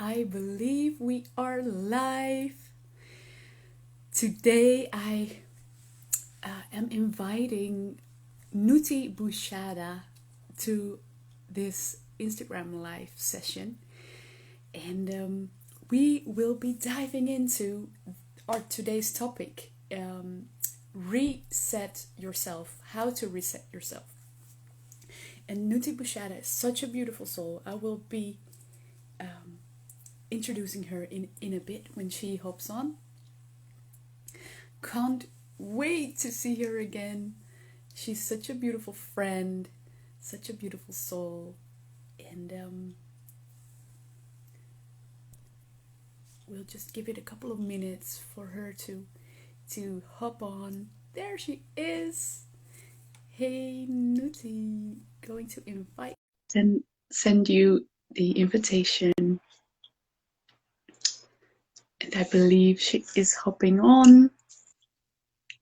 I believe we are live. Today I am inviting Nouty Bouchahda to this Instagram live session, and we will be diving into our today's topic: reset yourself. How to reset yourself. And Nouty Bouchahda is such a beautiful soul. I will be introducing her in a bit when she hops on. Can't wait to see her again. She's such a beautiful friend, such a beautiful soul, and we'll just give it a couple of minutes for her to hop on. There she is. Hey, Nouty, going to invite and send you the invitation. And I believe she is hopping on.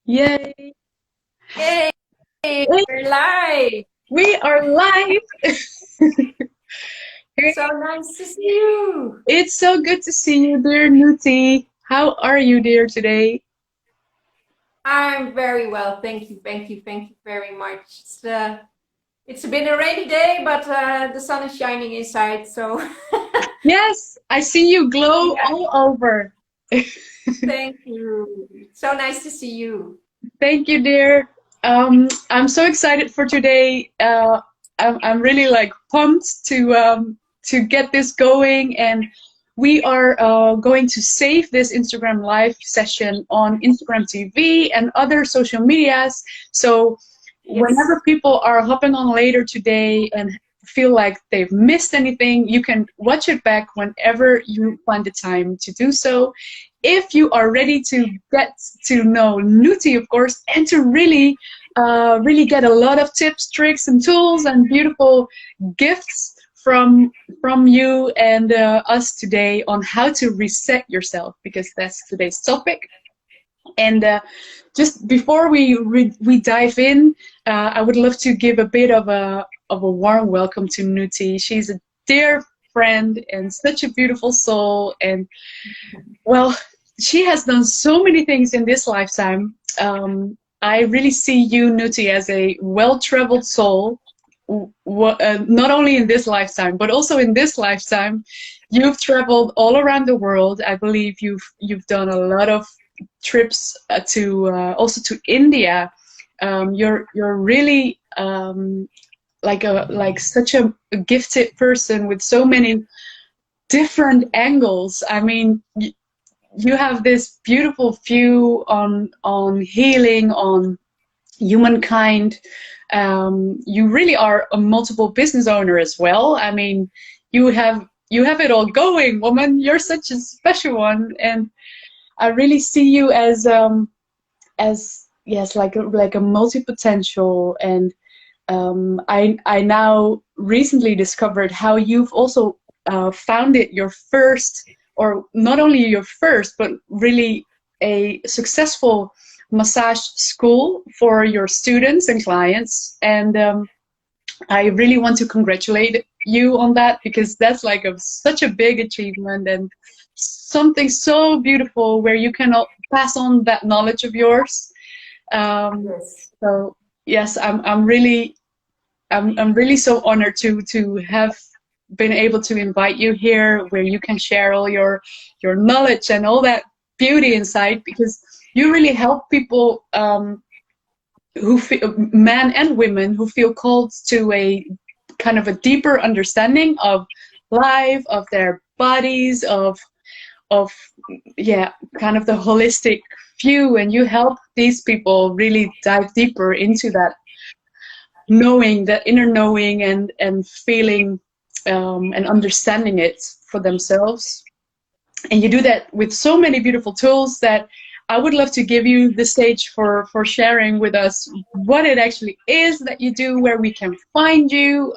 Yay! Yay! We're live! We are live! So nice to see you! It's so good to see you, dear Nouty. How are you, dear, today? I'm very well, thank you very much. It's been a rainy day, but the sun is shining inside, so Yes, I see you glow yeah, all over. thank you. So nice to see you. Thank you, dear. I'm so excited for today. I'm really like pumped to get this going, and we are going to save this Instagram live session on Instagram TV and other social medias. So Yes, whenever people are hopping on later today and feel like they've missed anything, you can watch it back whenever you find the time to do so. If you are ready to get to know Nouty, of course, and to really get a lot of tips, tricks, and tools and beautiful gifts from you and us today on how to reset yourself, because that's today's topic. And just before we dive in, I would love to give a bit of a warm welcome to Nouty. She's a dear friend and such a beautiful soul, and well, she has done so many things in this lifetime. I really see you, Nouty, as a well-traveled soul. Not only in this lifetime, but also in this lifetime, you've traveled all around the world. I believe you've done a lot of trips to also to India. You're really like such a gifted person with so many different angles. I mean, you have this beautiful view on healing, on humankind. You really are a multiple business owner as well. I mean, you have it all going, woman. You're such a special one, and I really see you as yes, like a multi potential. And I now recently discovered how you've also founded your first, or not only your first, but really a successful massage school for your students and clients. And I really want to congratulate you on that, because that's like such a big achievement and something so beautiful where you can pass on that knowledge of yours. yes. So yes, I'm really so honored to have been able to invite you here, where you can share all your knowledge and all that beauty inside, because you really help people who feel, men and women, who feel called to a kind of a deeper understanding of life, of their bodies, of yeah, kind of the holistic view. And you help these people really dive deeper into that knowing, that inner knowing, and feeling and understanding it for themselves. And you do that with so many beautiful tools that I would love to give you the stage for sharing with us what it actually is that you do, where we can find you.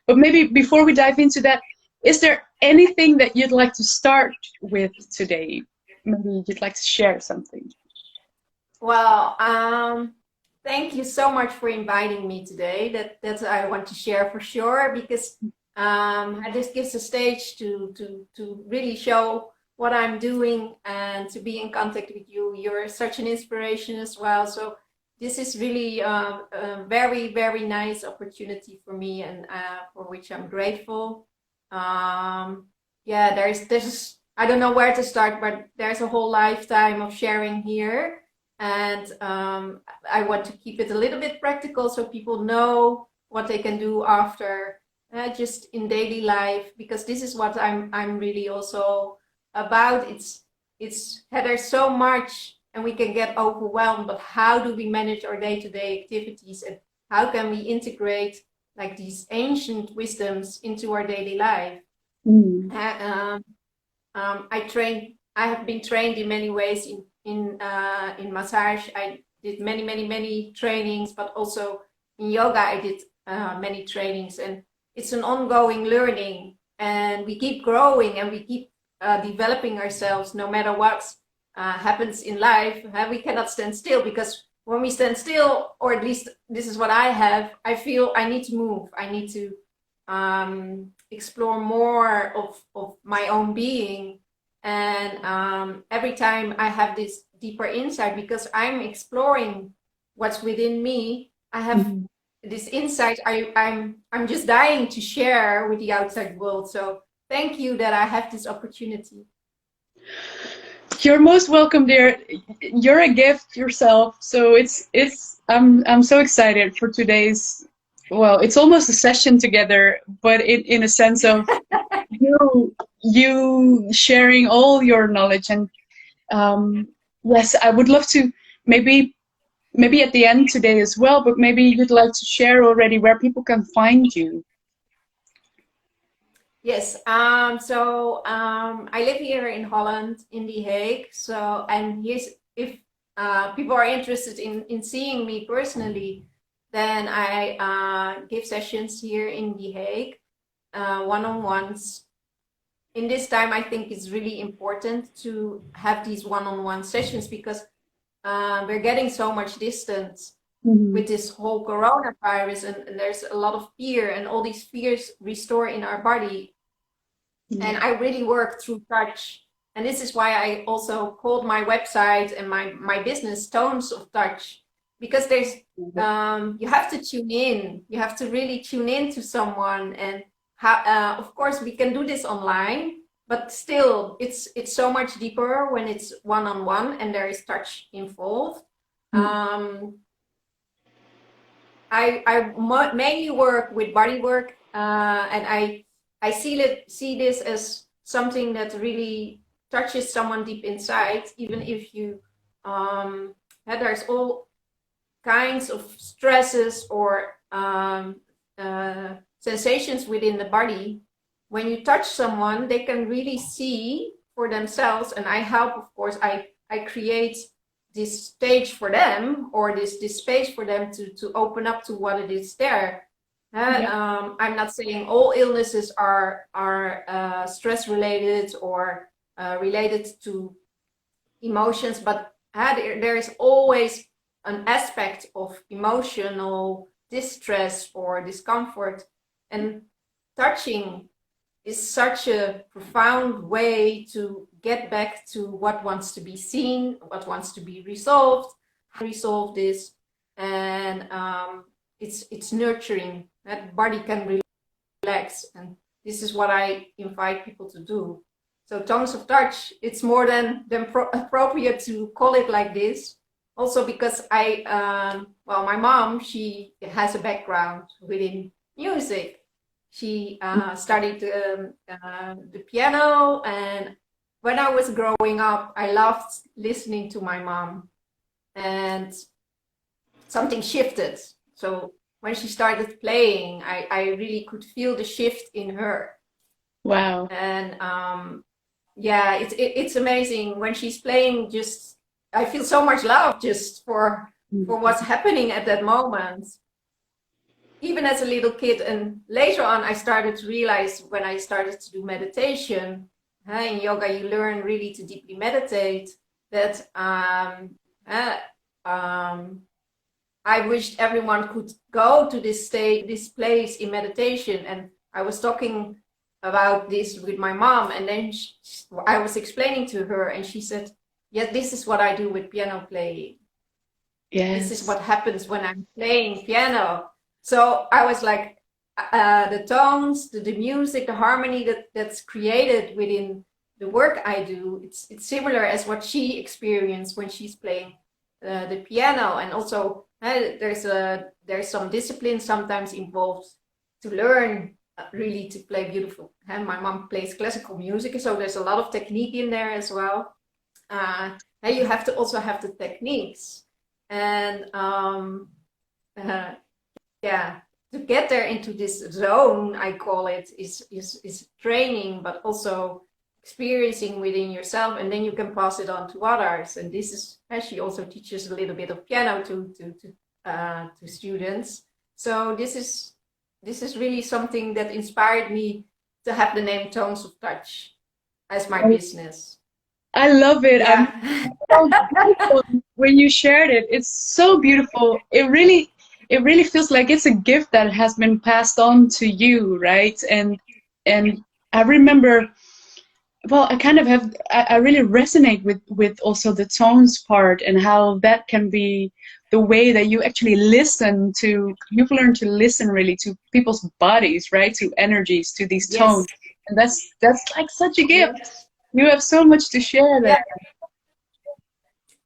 But maybe before we dive into that, is there anything that you'd like to start with today? Maybe you'd like to share something. Well, thank you so much for inviting me today. That I want to share for sure, because And this gives a stage to really show what I'm doing and to be in contact with you. You're such an inspiration as well. So this is really a very, very nice opportunity for me, and for which I'm grateful. Yeah, there's I don't know where to start, but there's a whole lifetime of sharing here. And I want to keep it a little bit practical so people know what they can do after, just in daily life, because this is what I'm really also about. There's so much and we can get overwhelmed, but how do we manage our day-to-day activities, and how can we integrate like these ancient wisdoms into our daily life? Mm. I have been trained in many ways in massage. I did many trainings, but also in yoga I did many trainings, and it's an ongoing learning, and we keep growing and we keep developing ourselves no matter what happens in life. We cannot stand still, because when we stand still, or at least this is what I feel I need to move. I need to explore more of my own being. And every time I have this deeper insight, because I'm exploring what's within me, I have this insight I'm just dying to share with the outside world. So thank you that I have this opportunity. You're most welcome, dear. You're a gift yourself. So I'm so excited for today's, well, it's almost a session together, but in a sense of you sharing all your knowledge. And yes, I would love to maybe at the end today as well, but maybe you'd like to share already where people can find you. Yes, I live here in Holland, in The Hague. So, and here's, if people are interested in seeing me personally, then I give sessions here in The Hague, one-on-ones. In this time, I think it's really important to have these one-on-one sessions, because we're getting so much distance with this whole coronavirus, and there's a lot of fear, and all these fears restore in our body. And I really work through touch. And this is why I also called my website and my business Tones of Touch, because there's you have to tune in. You have to really tune in to someone. And how, of course, we can do this online, but still, it's so much deeper when it's one-on-one and there is touch involved. I mainly work with body work, and I see this as something that really touches someone deep inside, even if you there's all kinds of stresses or sensations within the body. When you touch someone, they can really see for themselves, and I help, of course. I create this stage for them, or this space for them to open up to what it is there. I'm not saying all illnesses are stress related or related to emotions, but there is always an aspect of emotional distress or discomfort, and touching is such a profound way to get back to what wants to be seen, what wants to be resolved, how to resolve this. And it's nurturing. That body can relax, and this is what I invite people to do. So Tones of Touch, it's more than appropriate to call it like this. Also because my mom, she has a background within music. She studied the piano, and when I was growing up, I loved listening to my mom, and something shifted. So when she started playing, I really could feel the shift in her. Wow. And yeah, it's amazing when she's playing. Just I feel so much love just for what's happening at that moment. Even as a little kid, and later on I started to realize, when I started to do meditation, in yoga you learn really to deeply meditate, that I wished everyone could go to this place in meditation and I was talking about this with my mom, and then I was explaining to her, and she said, yeah, this is what I do with piano playing. This is Yes. what happens when I'm playing piano. So I was like, the tones, the music, the harmony that's created within the work I do, it's similar as what she experienced when she's playing the piano. And also there's some discipline sometimes involved to learn really to play beautiful. And my mom plays classical music, so there's a lot of technique in there as well. And you have to also have the techniques. And yeah, to get there into this zone, I call it, is training, but also experiencing within yourself, and then you can pass it on to others. And this is, as she also teaches a little bit of piano to students. So this is really something that inspired me to have the name Tones of Touch as my business. I love it. I'm Yeah. so beautiful when you shared it. It's so beautiful. It really feels like it's a gift that has been passed on to you, right? And I remember, well, I kind of have, I really resonate with also the tones part and how that can be the way that you actually listen to, you've learned to listen really to people's bodies, right? To energies, to these tones. Yes. And that's like such a gift. Yes. You have so much to share there.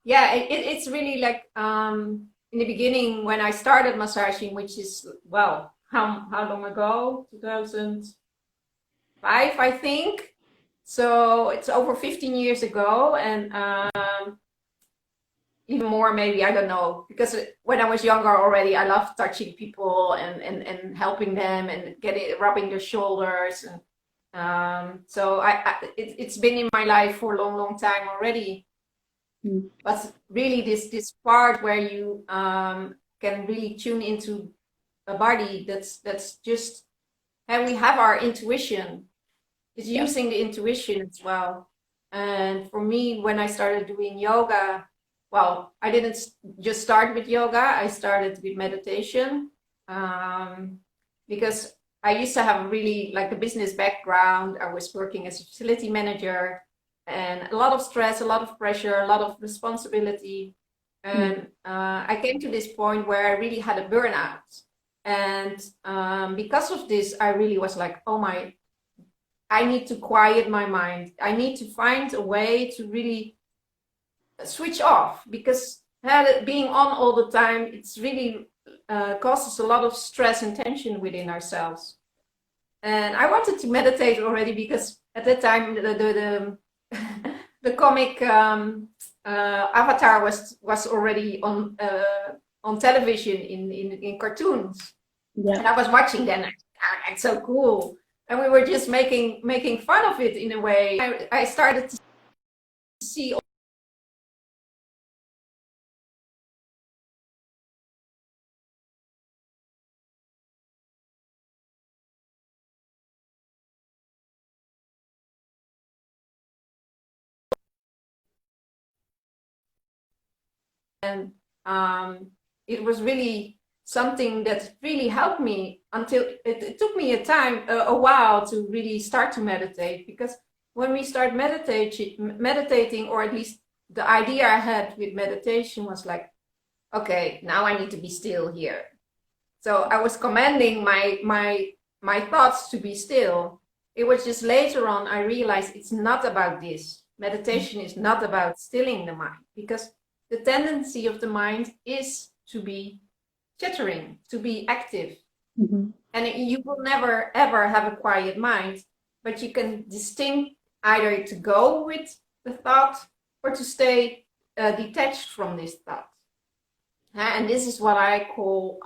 Yeah. Yeah. It's really like in the beginning when I started massaging, which is, well, how long ago? 2005, I think. So it's over 15 years ago, and even more maybe, I don't know, because when I was younger already, I loved touching people and helping them and rubbing their shoulders. And so it's been in my life for a long time already. Mm. But really this part where you can really tune into a body that's just, and we have our intuition. It's Yeah. using the intuition as well. And for me, when I started doing yoga, well, I didn't just start with yoga, I started with meditation, because I used to have really like a business background. I was working as a facility manager, and a lot of stress, a lot of pressure, a lot of responsibility. And I came to this point where I really had a burnout. And because of this, I really was like, oh my, I need to quiet my mind. I need to find a way to really switch off, because being on all the time, it's really causes a lot of stress and tension within ourselves. And I wanted to meditate already, because at that time the comic Avatar was already on television in cartoons. Yeah. And I was watching them. It's so cool. And we were just making fun of it in a way. I started to see and it was really something that really helped me until it took me a while to really start to meditate. Because when we start meditating, or at least the idea I had with meditation was like, okay, now I need to be still here. So I was commanding my thoughts to be still. It was just later on I realized it's not about this. Meditation is not about stilling the mind, because the tendency of the mind is to be chattering, to be active. Mm-hmm. And you will never ever have a quiet mind, but you can distinct either to go with the thought or to stay detached from this thought. And this is what I call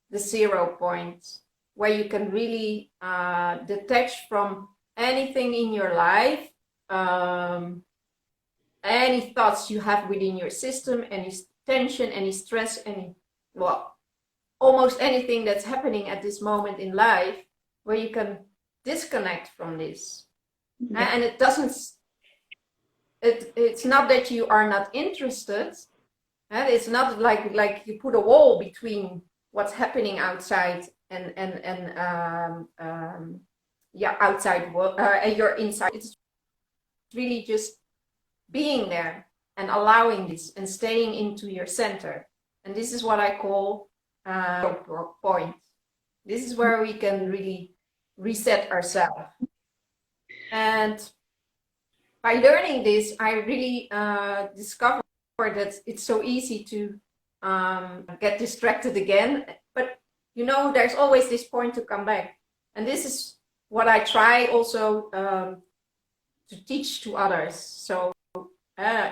the 0 point, where you can really detach from anything in your life, any thoughts you have within your system, any tension, any stress, almost anything that's happening at this moment in life, where you can disconnect from this. Yeah. And it's not that you are not interested. And it's not like you put a wall between what's happening outside yeah, outside world and your inside. It's really just being there and allowing this and staying into your center. And this is what I call point. This is where we can really reset ourselves. And by learning this, I really discovered that it's so easy to get distracted again. But you know, there's always this point to come back. And this is what I try also to teach to others. So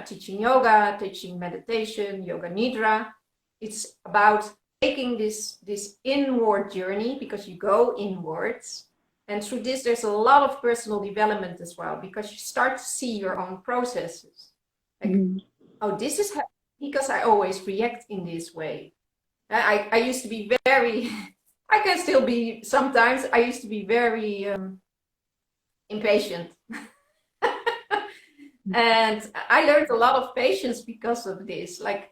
teaching yoga, teaching meditation, yoga nidra. It's about taking this inward journey, because you go inwards. And through this, there's a lot of personal development as well, because you start to see your own processes. Like, oh, this is because I always react in this way. I used to be very, I can still be sometimes, I used to be very impatient. And I learned a lot of patience because of this, like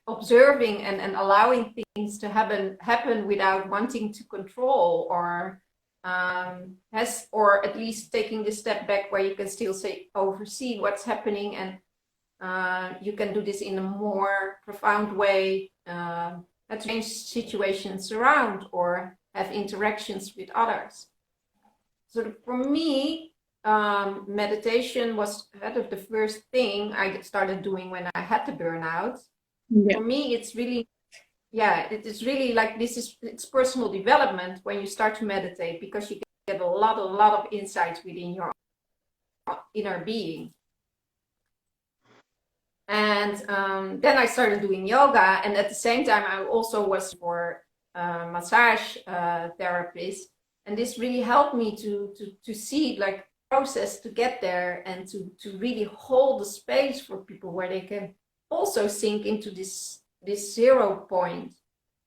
observing and allowing things to happen without wanting to control, or or at least taking the step back where you can still oversee what's happening, and you can do this in a more profound way, change situations around or have interactions with others. So for me, meditation was the first thing I started doing when I had the burnout. Yeah. For me, it's really, it is really like it's personal development when you start to meditate, because you get a lot of insights within your inner being. And then I started doing yoga, and at the same time I also was for massage therapist, and this really helped me to see like process to get there, and to really hold the space for people where they can also sink into this 0 point.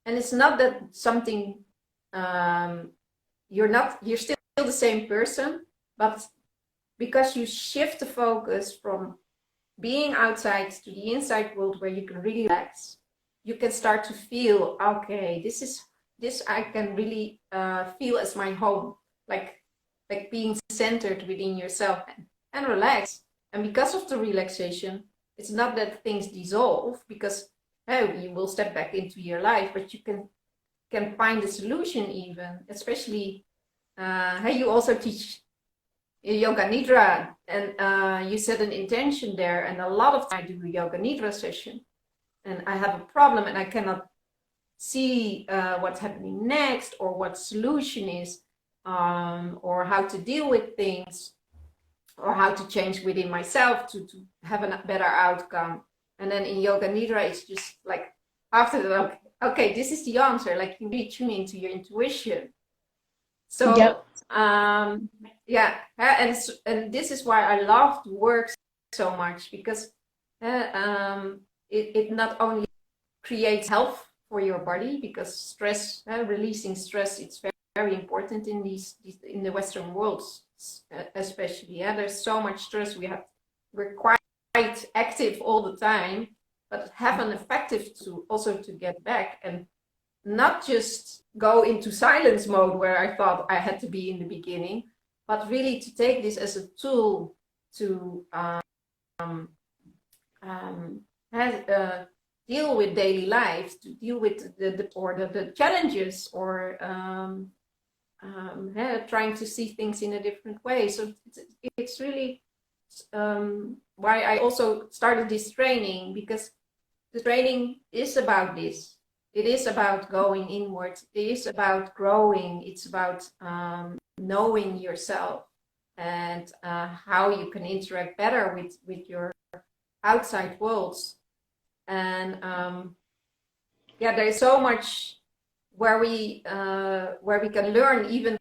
And it's not that something you're still the same person, but because you shift the focus from being outside to the inside world where you can really relax, you can start to feel, okay, this I can really feel as my home, like being centered within yourself and relax. And because of the relaxation, it's not that things dissolve, because you will step back into your life, but you can find a solution even, especially you also teach yoga nidra, and you set an intention there, and a lot of time I do a yoga nidra session and I have a problem and I cannot see what's happening next, or what solution is, or how to deal with things, or how to change within myself to have a better outcome. And then in yoga nidra, it's just like after that, okay, this is the answer. Like you really tune into your intuition. So and this is why I love to work so much, because it not only creates health for your body, because stress, releasing stress, it's very important in in the Western world, especially. There's so much stress. We're quite active all the time, but have an effective to get back, and not just go into silence mode where I thought I had to be in the beginning, but really to take this as a tool to deal with daily life, to deal with the challenges, or trying to see things in a different way. So it's really why I also started this training, because the training is about this. It is about going inwards. It is about growing. It's about knowing yourself, and how you can interact better with your outside worlds. And there is so much where we can learn, even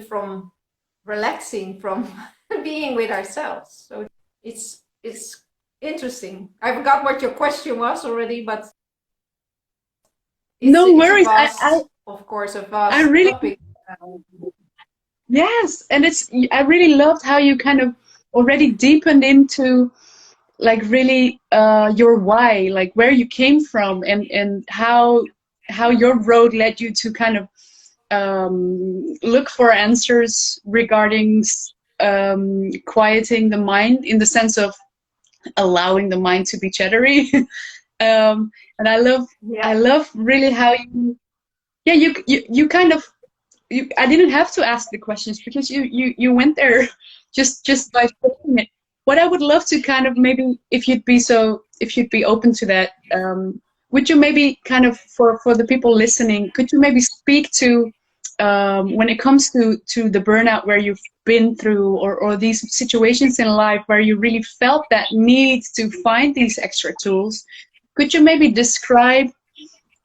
from relaxing, from being with ourselves. So it's interesting. I forgot what your question was already, but no worries. Of course, a vast I really topic. Yes, and I really loved how you kind of already deepened into like really your why, like where you came from, and how your road led you to kind of look for answers regarding quieting the mind, in the sense of allowing the mind to be chattery. And I love really how you, yeah, you kind of, I didn't have to ask the questions, because you went there just by saying it. What I would love to kind of, maybe, if you'd be open to that, would you maybe kind of, for the people listening, could you maybe speak to, when it comes to the burnout where you've been through, or these situations in life where you really felt that need to find these extra tools? Could you maybe describe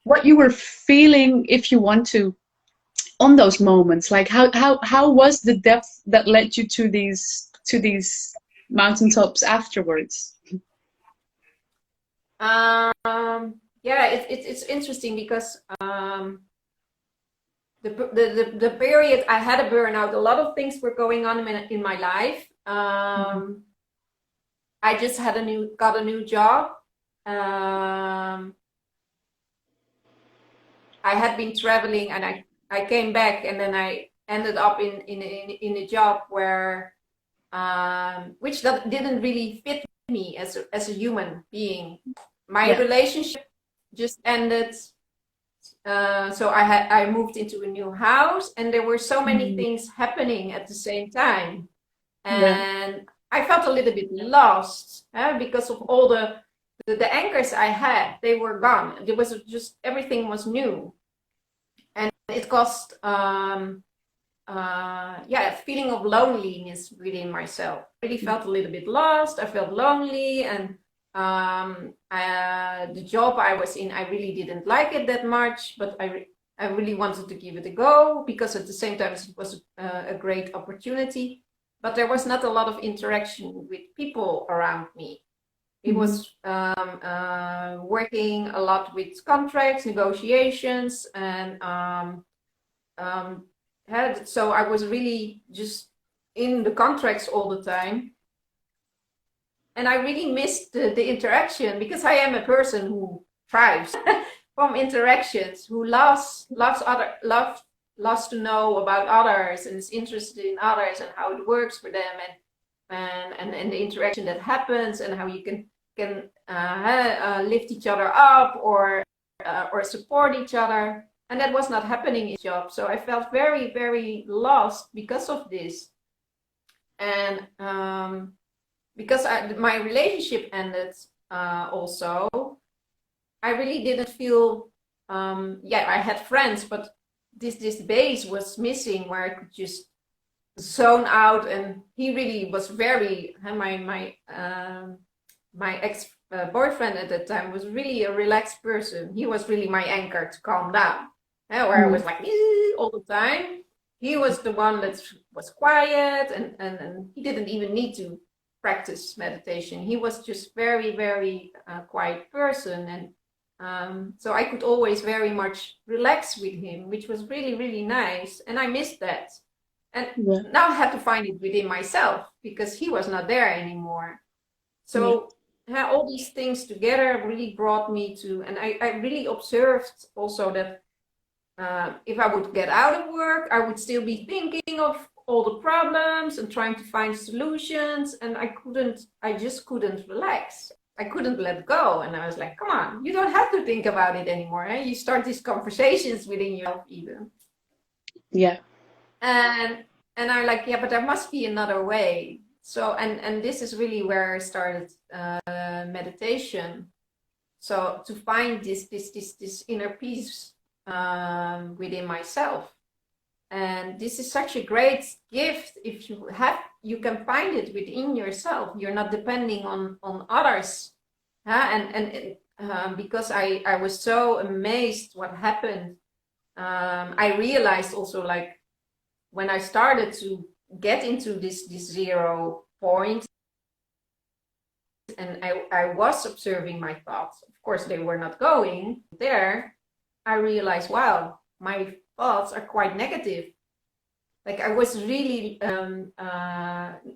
what you were feeling, if you want to, on those moments? Like, how was the depth that led you to these mountaintops afterwards? Yeah, it's interesting because the period I had a burnout, a lot of things were going on in my life. I just got a new job. I had been traveling, and I came back, and then I ended up in a job where which didn't really fit me as a human being. My relationship just ended. So I moved into a new house, and there were so many things happening at the same time, and I felt a little bit lost because of all the anchors I had. They were gone. There was just, everything was new, and it caused a feeling of loneliness within myself. I really felt a little bit lost. I felt lonely, and the job I was in, I really didn't like it that much, but I really wanted to give it a go, because at the same time it was a great opportunity, but there was not a lot of interaction with people around me. It was working a lot with contracts, negotiations, and so I was really just in the contracts all the time. And I really missed the interaction, because I am a person who thrives from interactions, who loves to know about others, and is interested in others and how it works for them, and the interaction that happens, and how you can lift each other up, or support each other. And that was not happening in the job. So I felt very, very lost because of this. And because my relationship ended also, I really didn't feel, I had friends, but this base was missing, where I could just zone out. And he really was very, my ex-boyfriend at that time was really a relaxed person. He was really my anchor to calm down, where I was like all the time. He was the one that was quiet, and he didn't even need to practice meditation. He was just very, very quiet person, and so I could always very much relax with him, which was really, really nice. And I missed that, and now I had to find it within myself, because he was not there anymore. So all these things together really brought me to, and I really observed also that if I would get out of work, I would still be thinking of all the problems and trying to find solutions, and I just couldn't relax. I couldn't let go. And I was like, come on, you don't have to think about it anymore. You start these conversations within yourself even. And I'm like, but there must be another way. So, and this is really where I started meditation. So to find this inner peace within myself. And this is such a great gift. If you can find it within yourself. You're not depending on others. And because I was so amazed what happened, I realized also, like, when I started to get into this 0 point, and I was observing my thoughts. Of course, they were not going there. I realized, wow, my thoughts are quite negative. Like, I was really,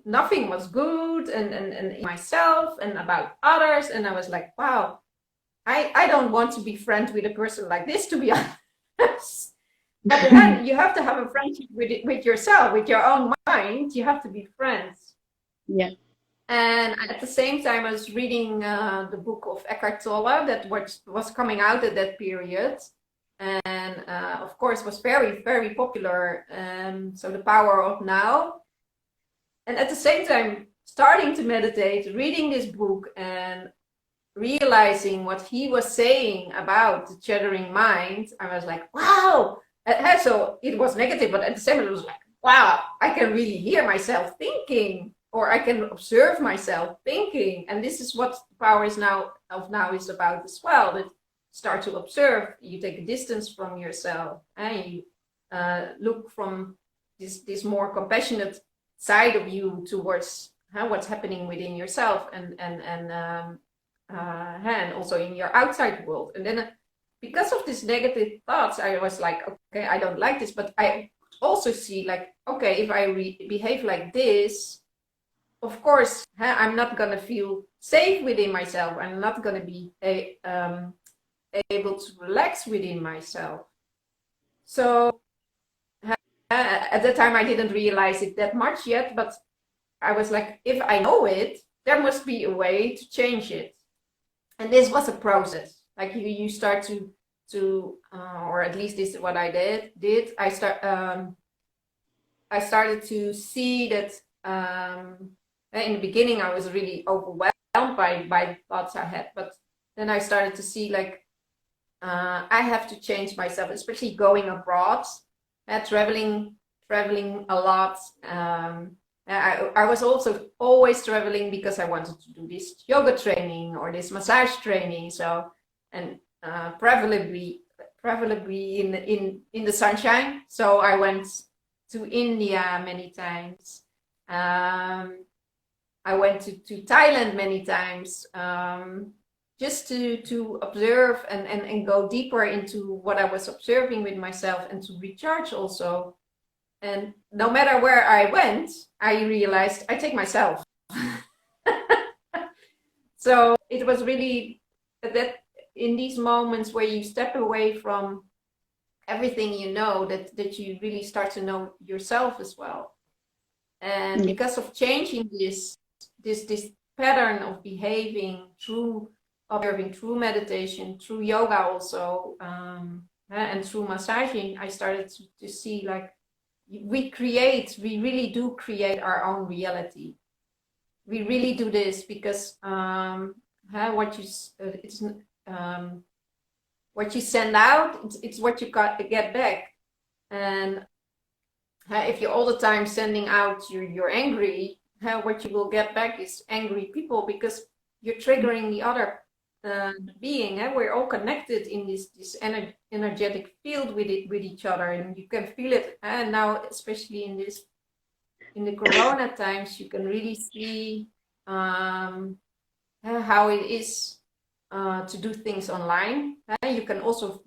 nothing was good, and myself and about others. And I was like, wow, I don't want to be friends with a person like this, to be honest. But then you have to have a friendship with yourself, with your own mind. You have to be friends. Yeah. And at the same time, I was reading the book of Eckhart Tolle that was coming out at that period. And of course, was very, very popular. So The Power of Now. And at the same time, starting to meditate, reading this book, and realizing what he was saying about the chattering mind, I was like, wow. So it was negative, but at the same time, it was like, wow, I can really hear myself thinking, or I can observe myself thinking. And this is what the power is now is about as well. That start to observe, you take a distance from yourself, and you look from this more compassionate side of you towards what's happening within yourself, and also in your outside world. And then because of these negative thoughts, I was like, okay, I don't like this, but I also see like, okay, if I behave like this, of course, I'm not going to feel safe within myself. I'm not going to be able to relax within myself. So at that time, I didn't realize it that much yet, but I was like, if I know it, there must be a way to change it. And this was a process. Like you start to or at least this is what I did. I started to see that in the beginning I was really overwhelmed by the thoughts I had, but then I started to see like I have to change myself, especially going abroad, traveling a lot. I was also always traveling because I wanted to do this yoga training or this massage training. So, and preferably in the sunshine. So I went to India many times. I went to Thailand many times, just to observe and go deeper into what I was observing with myself, and to recharge also. And no matter where I went, I realized I take myself. So it was really that in these moments where you step away from everything you know, that you really start to know yourself as well. And because of changing this pattern of behaving through observing, through meditation, through yoga also, and through massaging, I started to see like we really do create our own reality. We really do this because what you send out, it's what you get back. And if you're all the time sending out you're angry, what you will get back is angry people, because you're triggering the other being. We're all connected in this energetic field with each other, and you can feel it. And now, especially in the Corona times, you can really see how it is to do things online. You can also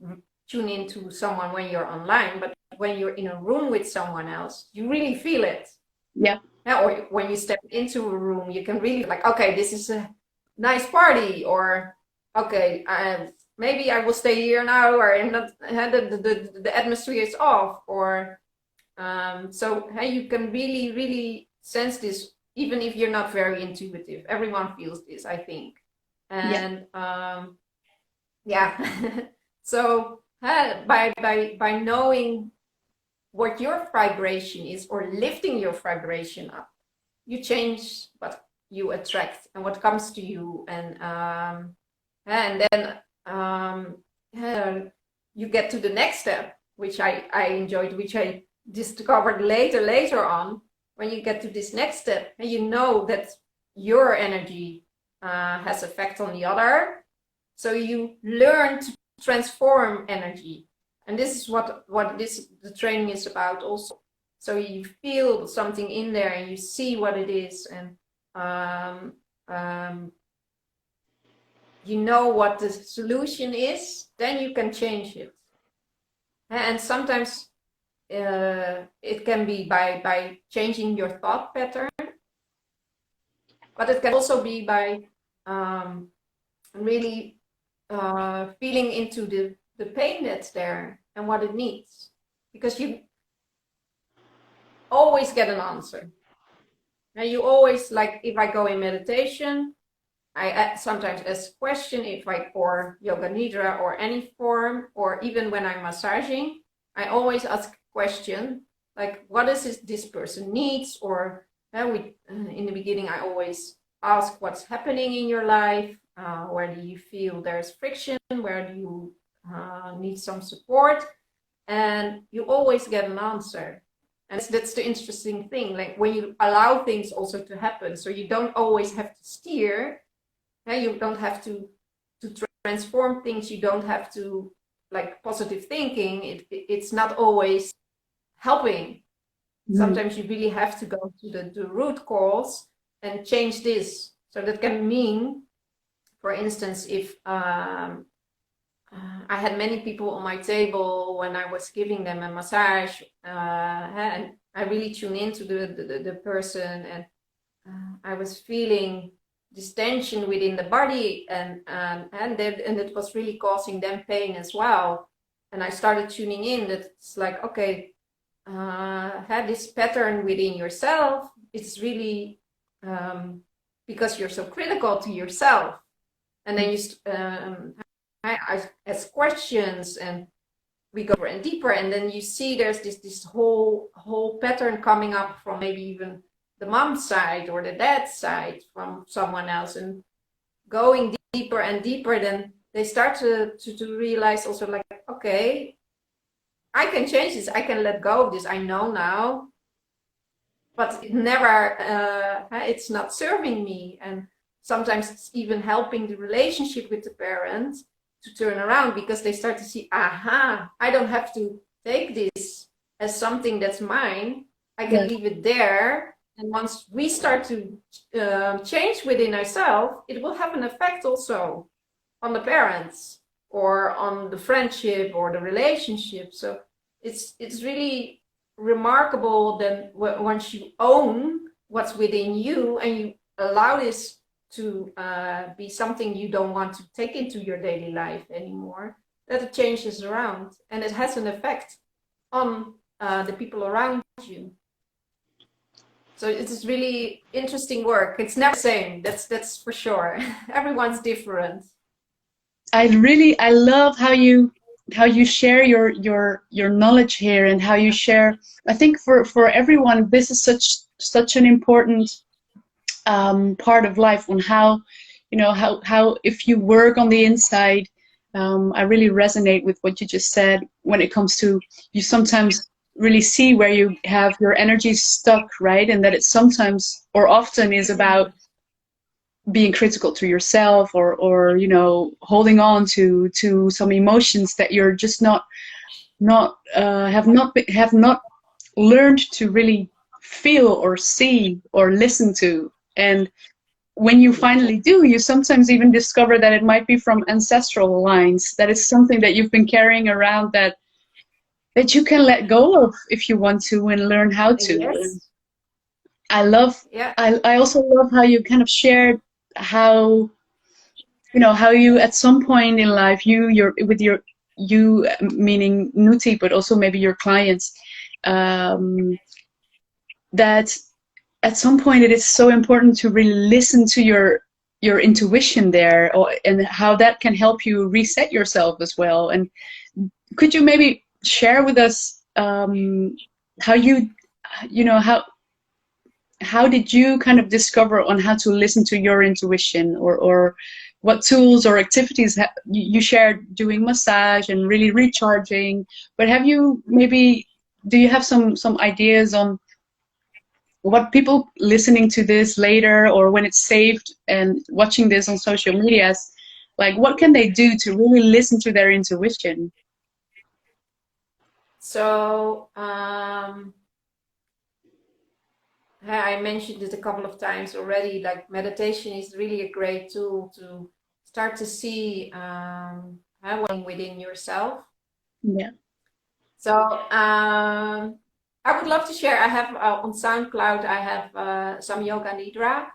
tune into someone when you're online, but when you're in a room with someone else, you really feel it. Yeah. Or when you step into a room, you can really like, okay, this is a nice party, or okay, maybe I will stay here now, or I'm not, the atmosphere is off, or so you can really, really sense this, even if you're not very intuitive. Everyone feels this, I think. And so by knowing what your vibration is, or lifting your vibration up, you change what you attract and what comes to you. And then you get to the next step, which I enjoyed, which I discovered later on. When you get to this next step, and you know that your energy has effect on the other, so you learn to transform energy. And this is what the training is about also. So you feel something in there, and you see what it is, and you know what the solution is, then you can change it. And sometimes it can be by changing your thought pattern, but it can also be by really feeling into the pain that's there and what it needs. because you always get an answer. Now you always, like, if I go in meditation, I sometimes ask a question, if I or yoga nidra or any form, or even when I'm massaging, I always ask a question like, what is this person needs? Or in the beginning, I always ask, what's happening in your life? Where do you feel there's friction? Where do you need some support? And you always get an answer. And that's the interesting thing, like when you allow things also to happen, so you don't always have to steer. You don't have to transform things. You don't have to, like, positive thinking. It's not always helping. Sometimes you really have to go to the root cause and change this. So that can mean, for instance, if I had many people on my table when I was giving them a massage, and I really tune into the person, and I was feeling this tension within the body, and it was really causing them pain as well. And I started tuning in that it's like, okay, had this pattern within yourself. It's really because you're so critical to yourself. And then I ask questions, and we go deeper and deeper, and then you see there's this whole pattern coming up from maybe even the mom's side or the dad's side from someone else, and going deeper and deeper, then they start to realize also, like, okay, I can change this, I can let go of this, I know now, but it never, it's not serving me. And sometimes it's even helping the relationship with the parent to turn around, because they start to see, aha, I don't have to take this as something that's mine, I can leave it there. And once we start to change within ourselves, it will have an effect also on the parents or on the friendship or the relationship. So it's really remarkable that once you own what's within you and you allow this to be something you don't want to take into your daily life anymore, that it changes around, and it has an effect on the people around you. So it is really interesting work. It's never the same. That's for sure. Everyone's different. I love how you share your knowledge here, and how you share. I think for everyone, this is such an important part of life, on how, how if you work on the inside. I really resonate with what you just said when it comes to, you sometimes really see where you have your energy stuck, right? And that it sometimes or often is about being critical to yourself, or holding on to some emotions that you're just not have not learned to really feel or see or listen to. And when you finally do, you sometimes even discover that it might be from ancestral lines, that is something that you've been carrying around, that you can let go of if you want to, and learn how to. Yes. I also love how you kind of shared how, how you at some point in life, you meaning Nouty, but also maybe your clients, that at some point it is so important to really listen to your intuition there, and how that can help you reset yourself as well. And could you maybe share with us how you how did you kind of discover on how to listen to your intuition, or what tools or activities you shared doing massage and really recharging? But have you do you have some ideas on what people listening to this later, or when it's saved and watching this on social media, like, what can they do to really listen to their intuition? So I mentioned it a couple of times already, like meditation is really a great tool to start to see within yourself. Yeah. So I would love to share. I have on SoundCloud, I have some yoga nidra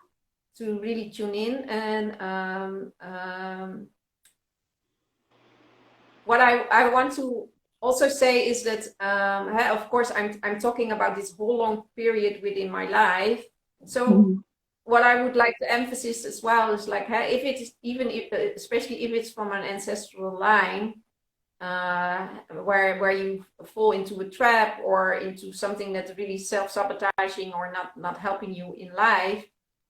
to really tune in. And what I want to also say is that, of course, I'm talking about this whole long period within my life. So what I would like to emphasize as well is like, if it is even if, especially if it's from an ancestral line, where you fall into a trap or into something that's really self-sabotaging or not helping you in life,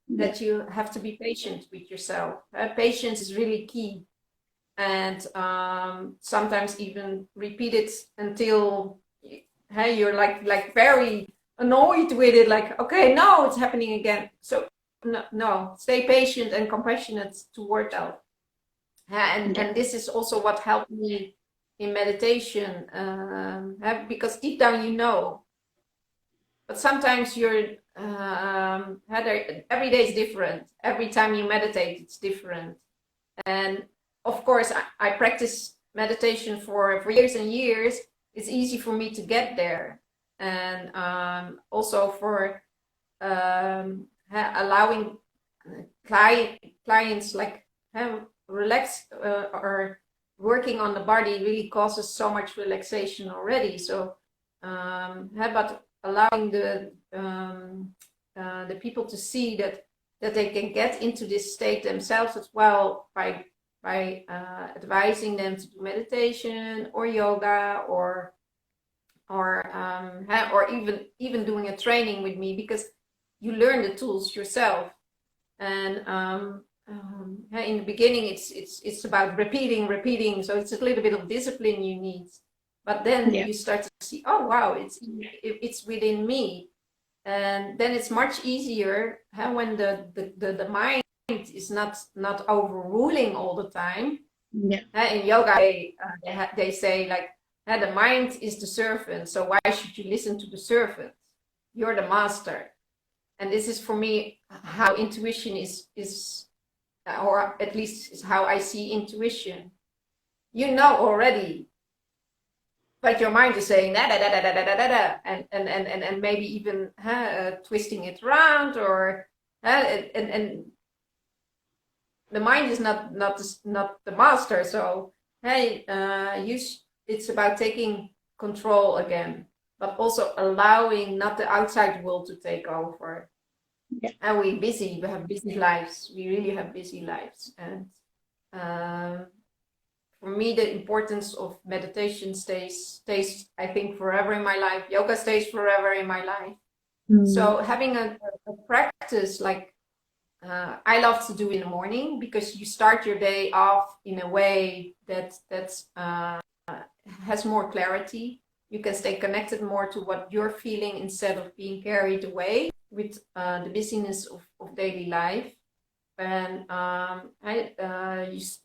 that you have to be patient with yourself. Patience is really key, and sometimes even repeat it until you're like very annoyed with it, like, okay, no, it's happening again. So no, stay patient and compassionate toward that. And this is also what helped me in meditation, because deep down you know, but sometimes you're every day is different. Every time you meditate, it's different. And of course, I practice meditation for years and years. It's easy for me to get there, and also for allowing clients like relax or working on the body really causes so much relaxation already. So, but allowing the people to see that they can get into this state themselves as well by advising them to do meditation or yoga or even doing a training with me, because you learn the tools yourself. And in the beginning, it's about repeating. So it's a little bit of discipline you need, but then you start to see, oh wow, it's within me, and then it's much easier when the mind is not overruling all the time. In yoga, they say like, the mind is the servant, so why should you listen to the servant? You're the master. And this is for me how intuition is, or at least is how I see intuition. You know already, but your mind is saying da da da da da da da da, and maybe even twisting it around, or and the mind is not the master. So it's about taking control again, but also allowing not the outside world to take over. And we have busy lives. We really have busy lives. And for me, the importance of meditation stays, I think, forever in my life. Yoga stays forever in my life. So having a practice like I love to do in the morning, because you start your day off in a way that has more clarity. You can stay connected more to what you're feeling instead of being carried away with the busyness of daily life. And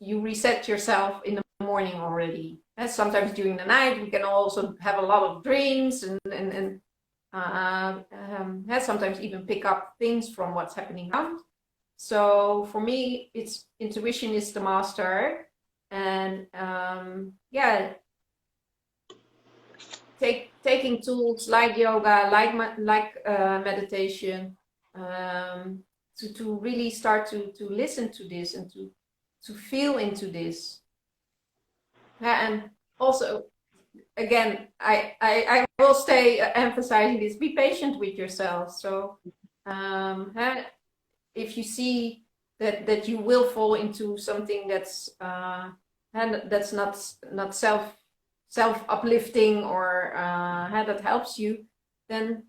you reset yourself in the morning already. And sometimes during the night we can also have a lot of dreams and sometimes even pick up things from what's happening around. So for me, it's intuition is the master, and taking tools like yoga, like meditation, to really start to listen to this and to feel into this. And also, again, I will stay emphasizing this: be patient with yourself. So if you see that you will fall into something that's not self uplifting or that helps you, then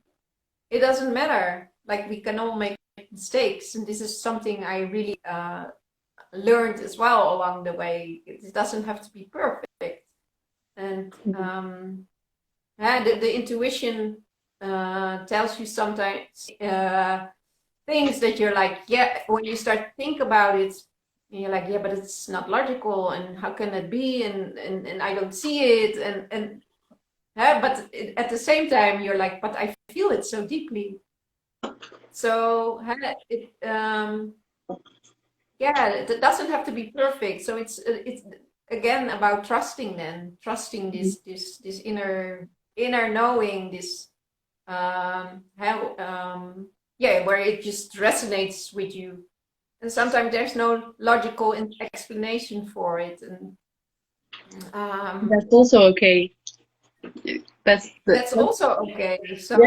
it doesn't matter. Like, we can all make mistakes, and this is something I really learned as well along the way. It doesn't have to be perfect, and the intuition tells you sometimes things that you're like, when you start to think about it, you're like, but it's not logical, and how can it be, and I don't see it, but at the same time you're like, but I feel it so deeply. So it doesn't have to be perfect. So it's again about trusting this inner knowing, this where it just resonates with you. And sometimes there's no logical explanation for it, and that's also okay. That's also okay. Yeah, So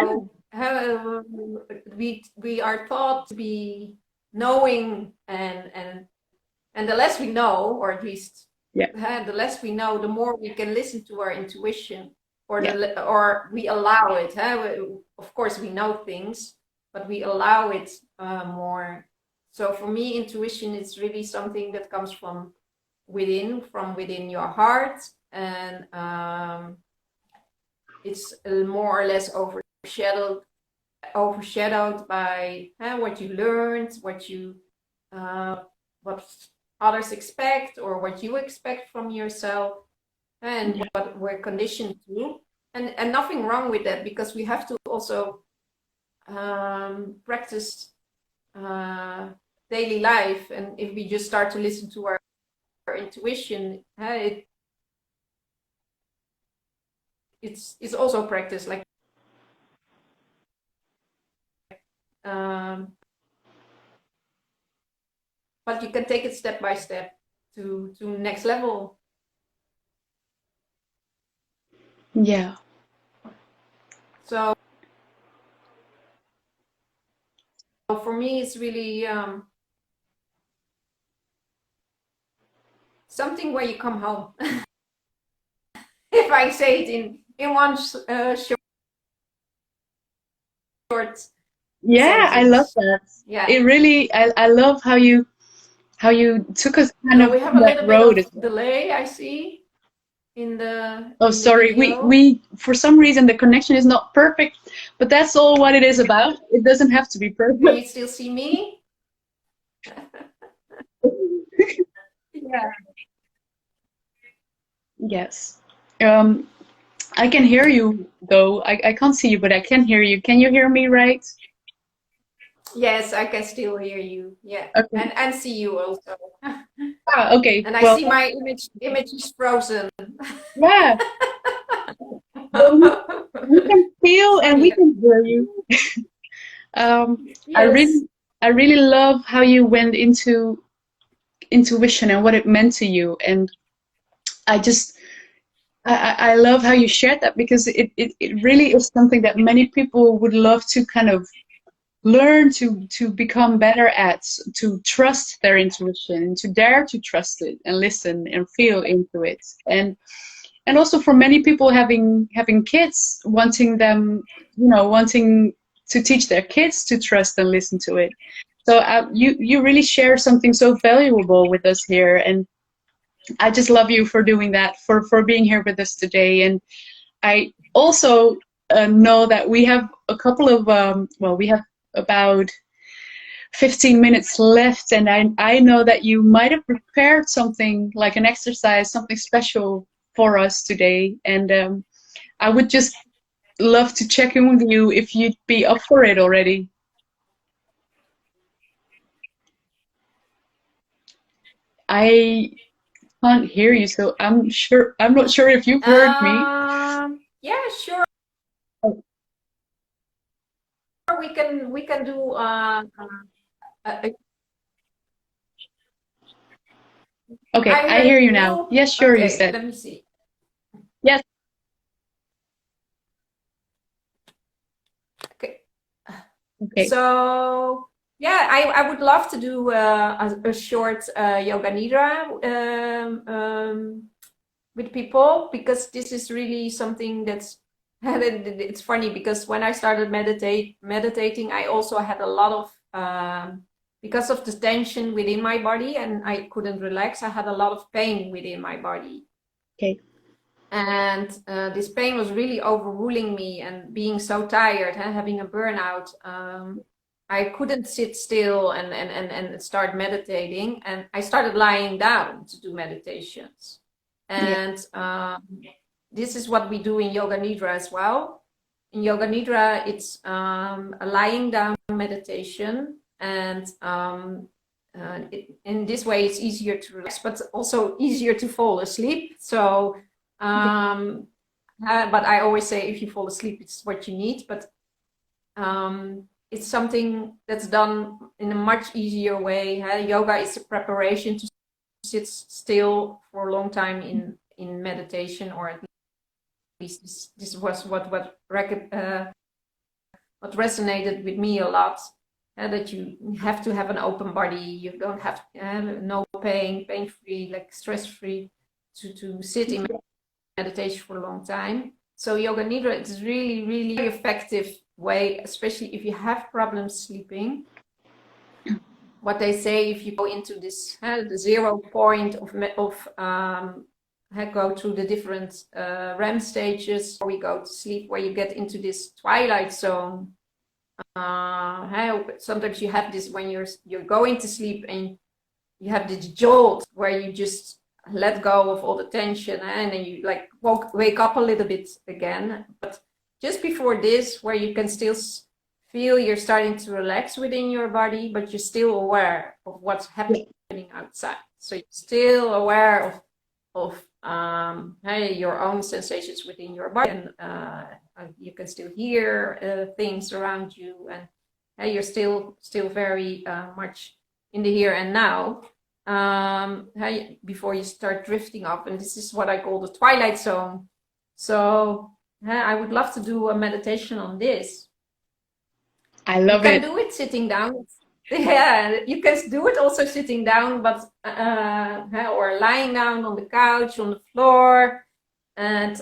we are taught to be knowing, and the less we know, or at least yeah, the less we know, the more we can listen to our intuition, or yeah, or we allow it. Of course, we know things, but we allow it more. So for me, intuition is really something that comes from within your heart, and it's more or less overshadowed by what you learned, what others expect, or what you expect from yourself, and yeah, what we're conditioned to. And nothing wrong with that, because we have to also practice daily life. And if we just start to listen to our intuition, it's also practice, like um, but you can take it step by step to next level. yeah. So for me, it's really something where you come home. If I say it in one short Yeah, I love sentence. that. Yeah. It really, I love how you took us kind So of we have a on that little bit road of as well. delay, I see, in Oh, the sorry. video. We for some reason the connection is not perfect, but that's all what it is about. It doesn't have to be Can you perfect. still see me? Yeah. Yes. Um, I can hear you though. I can't see you, but I can hear you. Can you hear me right? Yes, I can still hear you. Yeah. Okay. And see you also. Ah, okay. And I Well, see my image is frozen. yeah. Well, we can feel and Funny. we can hear you. I Yes. really love how you went into intuition and what it meant to you, and I just I love how you shared that because it really is something that many people would love to kind of learn to become better at, to trust their intuition, to dare to trust it and listen and feel into it. And also for many people having kids, wanting them, wanting to teach their kids to trust and listen to it. So you really share something so valuable with us here, and I just love you for doing that, for being here with us today. And I also know that we have a couple of we have about 15 minutes left, and I know that you might have prepared something like an exercise, something special for us today. And I would just love to check in with you if you'd be up for it already. I can't hear you, so I'm not sure if you've heard me. Yeah, sure. Oh, We can do uh, okay, I I hear hear you now. you. Yes, sure, you Okay, said. let me see. Yes, Okay. okay. So yeah, I would love to do a short yoga nidra with people, because this is really something that's it's funny, because when I started meditating, I also had a lot of because of the tension within my body, and I couldn't relax. I had a lot of pain within my body, Okay. and this pain was really overruling me, and being so tired, having a burnout, I couldn't sit still and start meditating, and I started lying down to do meditations. Yeah. And this is what we do in yoga nidra as well. In yoga nidra, it's a lying down meditation, and in this way it's easier to relax, but also easier to fall asleep. So um, but I always say, if you fall asleep, it's what you need. But it's something that's done in a much easier way. Yoga is a preparation to sit still for a long time in meditation, or at least this was what resonated with me a lot. That you have to have an open body. You don't have no pain-free, like stress-free, to sit in meditation for a long time. So yoga nidra is really effective way, especially if you have problems sleeping. What they say, if you go into this the 0 point of go through the different REM stages, or we go to sleep, where you get into this twilight zone. Sometimes you have this when you're going to sleep and you have this jolt where you just let go of all the tension, and then you like wake up a little bit again. But just before this, where you can still feel you're starting to relax within your body, but you're still aware of what's happening outside. So you're still aware of your own sensations within your body, and you can still hear things around you, and you're still very much in the here and now. Before you start drifting up, and this is what I call the twilight zone. So I would love to do a meditation on this. I love it. You can do it sitting down. Yeah, you can do it also sitting down, but or lying down on the couch, on the floor. And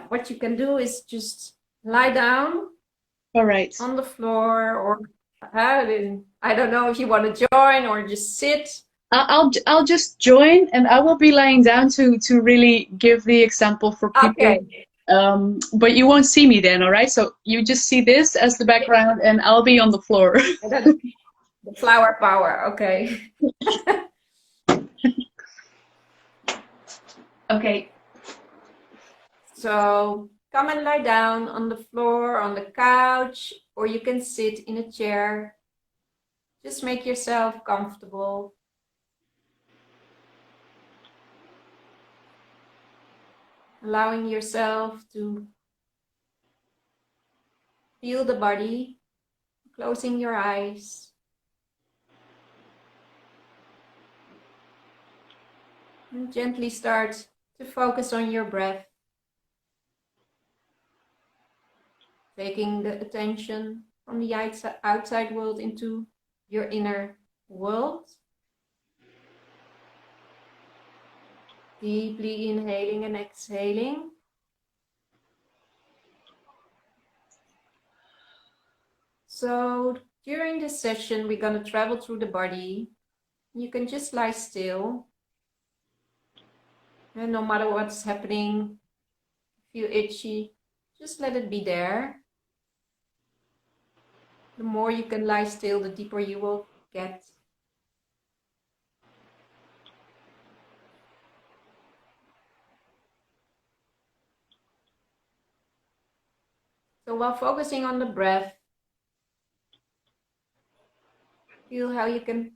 what you can do is just lie down. All right. On the floor, or I don't know if you want to join or just sit. I'll just join, and I will be lying down to really give the example for people. Okay. But you won't see me then, all right? So you just see this as the background, and I'll be on the floor. The flower power, okay. Okay. So come and lie down on the floor, on the couch, or you can sit in a chair. Just make yourself comfortable. Allowing yourself to feel the body, closing your eyes. And gently start to focus on your breath. Taking the attention from the outside world into your inner world. Deeply inhaling and exhaling. So during this session, we're going to travel through the body. You can just lie still. And no matter what's happening, feel itchy, just let it be there. The more you can lie still, the deeper you will get. So while focusing on the breath, feel how you can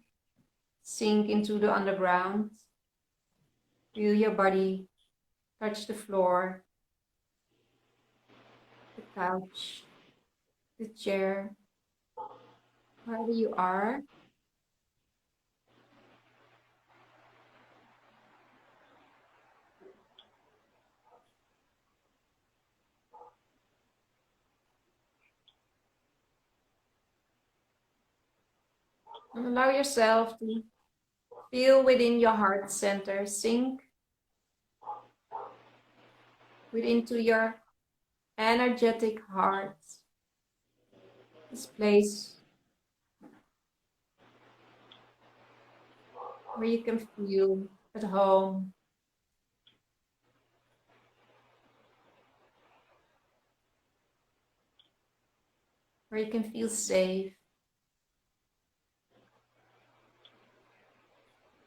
sink into the underground. Feel your body touch the floor, the couch, the chair, wherever you are. And allow yourself to feel within your heart center, sink into your energetic heart. This place where you can feel at home. Where you can feel safe.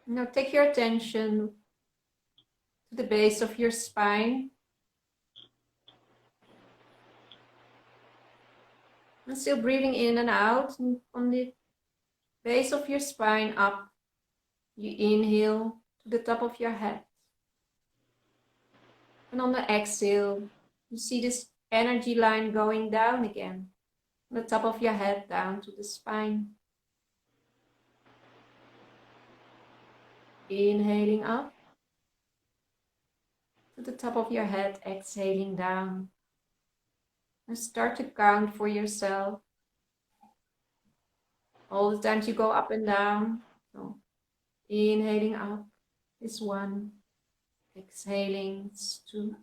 Now take your attention to the base of your spine. And still breathing in and out. And on the base of your spine up, you inhale to the top of your head. And on the exhale, you see this energy line going down again. From the top of your head down to the spine. Inhaling up. to the top of your head, exhaling down. And start to count for yourself. All the times you go up and down. So inhaling up is 1. Exhaling is 2.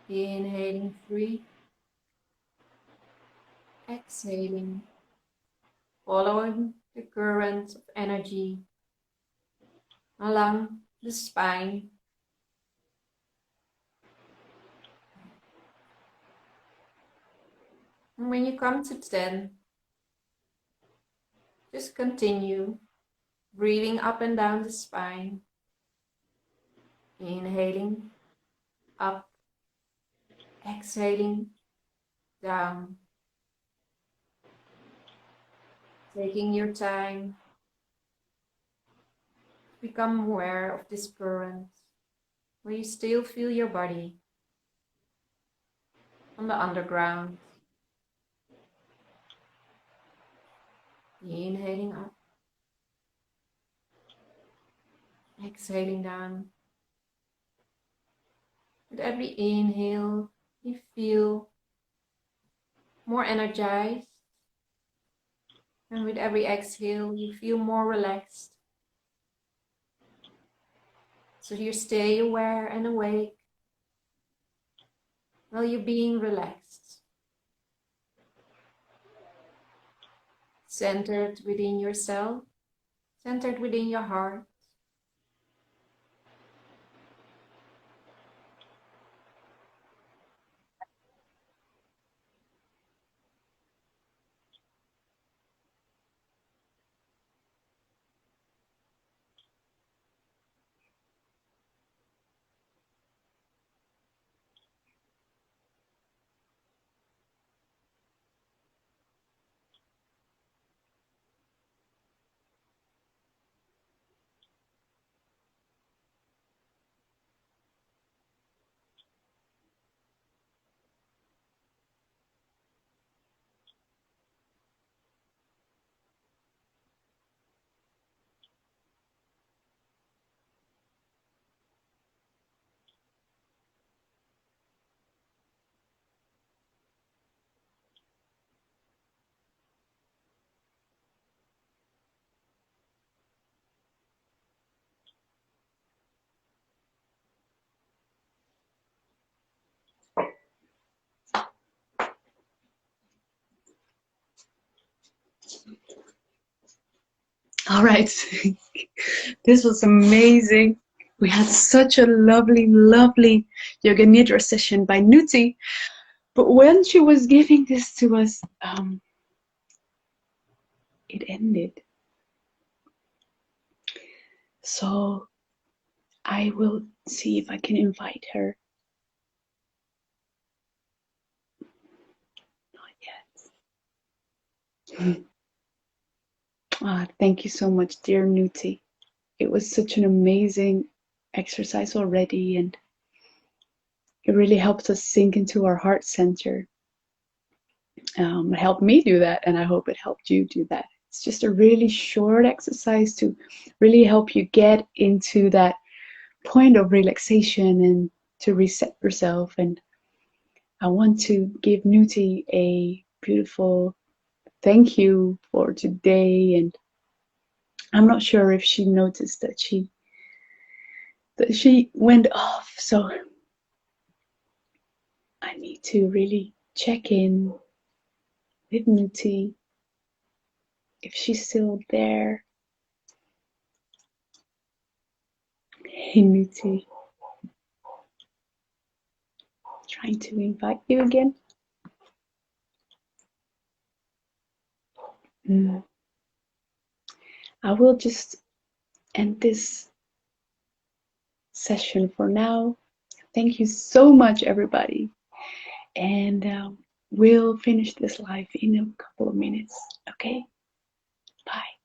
Inhaling 3. Exhaling. Following the current of energy along the spine. And when you come to 10, just continue breathing up and down the spine. Inhaling up, exhaling down. Taking your time to become aware of this current, where you still feel your body on the underground. Inhaling up, exhaling down. With every inhale, you feel more energized. And with every exhale, you feel more relaxed. So you stay aware and awake while you're being relaxed. Centered within yourself, centered within your heart. All right. This was amazing. We had such a lovely, lovely yoga nidra session by Nouty. But when she was giving this to us, it ended. So I will see if I can invite her. Not yet. Thank you so much, dear Nouty. It was such an amazing exercise already, and it really helped us sink into our heart center. It helped me do that, and I hope it helped you do that. It's just a really short exercise to really help you get into that point of relaxation and to reset yourself. And I want to give Nouty a beautiful thank you for today. And I'm not sure if she noticed that she went off, so I need to really check in with Nouty if she's still there. Hey Nouty, trying to invite you again. I will just end this session for now. Thank you so much, everybody. And we'll finish this live in a couple of minutes. Okay? Bye.